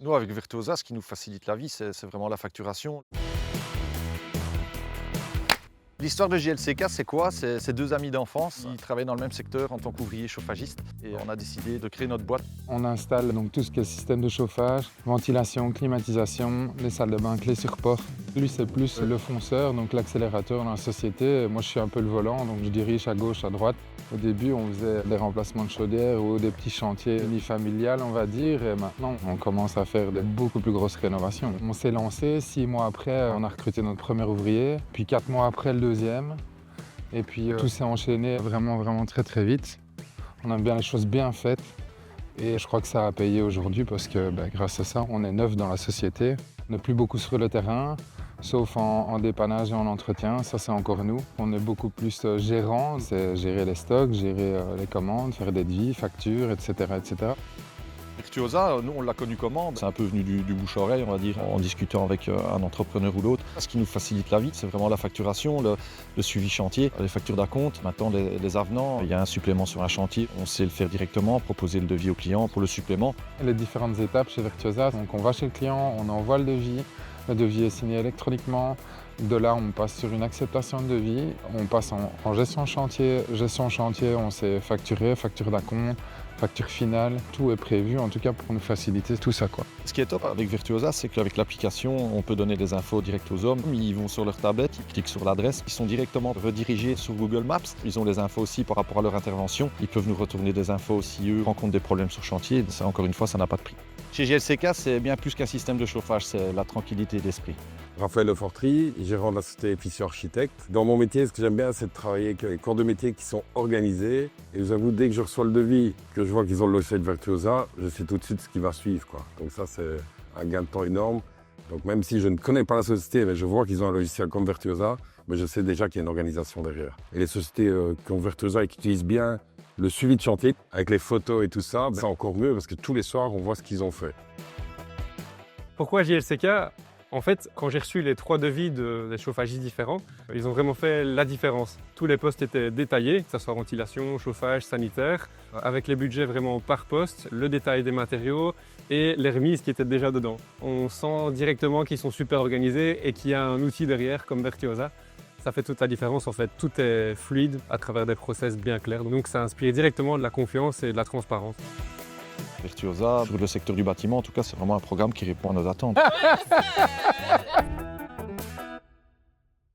Nous, avec Virtuosa, ce qui nous facilite la vie, c'est vraiment la facturation. L'histoire de JLCK, c'est quoi? C'est deux amis d'enfance qui travaillent dans le même secteur en tant qu'ouvriers chauffagistes. Et on a décidé de créer notre boîte. On installe donc tout ce qui est système de chauffage, ventilation, climatisation, les salles de bain, clés sur port. Lui, c'est plus le fonceur, donc l'accélérateur dans la société. Moi, je suis un peu le volant, donc je dirige à gauche, à droite. Au début, on faisait des remplacements de chaudière ou des petits chantiers unifamiliales, on va dire. Et maintenant, on commence à faire de beaucoup plus grosses rénovations. On s'est lancé, 6 mois après, on a recruté notre premier ouvrier, puis 4 mois après, le deuxième. Et puis tout s'est enchaîné vraiment très très vite. On aime bien les choses bien faites. Et je crois que ça a payé aujourd'hui parce que grâce à ça, on est neuf dans la société. On n'est plus beaucoup sur le terrain, sauf en dépannage et en entretien. Ça, c'est encore nous. On est beaucoup plus gérant. C'est gérer les stocks, gérer les commandes, faire des devis, factures, etc., etc. Virtuosa, nous, on l'a connu comment? C'est un peu venu du bouche-à-oreille, on va dire, en discutant avec un entrepreneur ou l'autre. Ce qui nous facilite la vie, c'est vraiment la facturation, le suivi chantier, les factures d'acompte, maintenant les avenants. Il y a un supplément sur un chantier, on sait le faire directement, proposer le devis au client pour le supplément. Les différentes étapes chez Virtuosa, donc on va chez le client, on envoie le devis est signé électroniquement. De là, on passe sur une acceptation de devis, on passe en gestion chantier, on sait facturer, facture d'acompte, facture finale, tout est prévu en tout cas pour nous faciliter tout ça, quoi. Ce qui est top avec Virtuosa, c'est qu'avec l'application, on peut donner des infos directes aux hommes. Ils vont sur leur tablette, ils cliquent sur l'adresse, ils sont directement redirigés sur Google Maps. Ils ont les infos aussi par rapport à leur intervention. Ils peuvent nous retourner des infos si eux rencontrent des problèmes sur chantier. Ça, encore une fois, ça n'a pas de prix. Chez JLCK, c'est bien plus qu'un système de chauffage, c'est la tranquillité d'esprit. Raphaël Lefortry, gérant de la société Fischer Architecte. Dans mon métier, ce que j'aime bien, c'est de travailler avec les corps de métier qui sont organisés. Et je vous avoue, dès que je reçois le devis, que je vois qu'ils ont le logiciel Virtuosa, je sais tout de suite ce qui va suivre, quoi. Donc ça, c'est un gain de temps énorme. Donc même si je ne connais pas la société, mais je vois qu'ils ont un logiciel comme Virtuosa, mais je sais déjà qu'il y a une organisation derrière. Et les sociétés qui ont Virtuosa et qui utilisent bien le suivi de chantier, avec les photos et tout ça, c'est encore mieux parce que tous les soirs, on voit ce qu'ils ont fait. Pourquoi JLCK? En fait, quand j'ai reçu les 3 devis des chauffagistes différents, ils ont vraiment fait la différence. Tous les postes étaient détaillés, que ce soit ventilation, chauffage, sanitaire, avec les budgets vraiment par poste, le détail des matériaux et les remises qui étaient déjà dedans. On sent directement qu'ils sont super organisés et qu'il y a un outil derrière comme Virtuosa. Ça fait toute la différence en fait, tout est fluide à travers des process bien clairs. Donc ça inspire directement de la confiance et de la transparence. Virtuosa, sur le secteur du bâtiment, en tout cas, c'est vraiment un programme qui répond à nos attentes.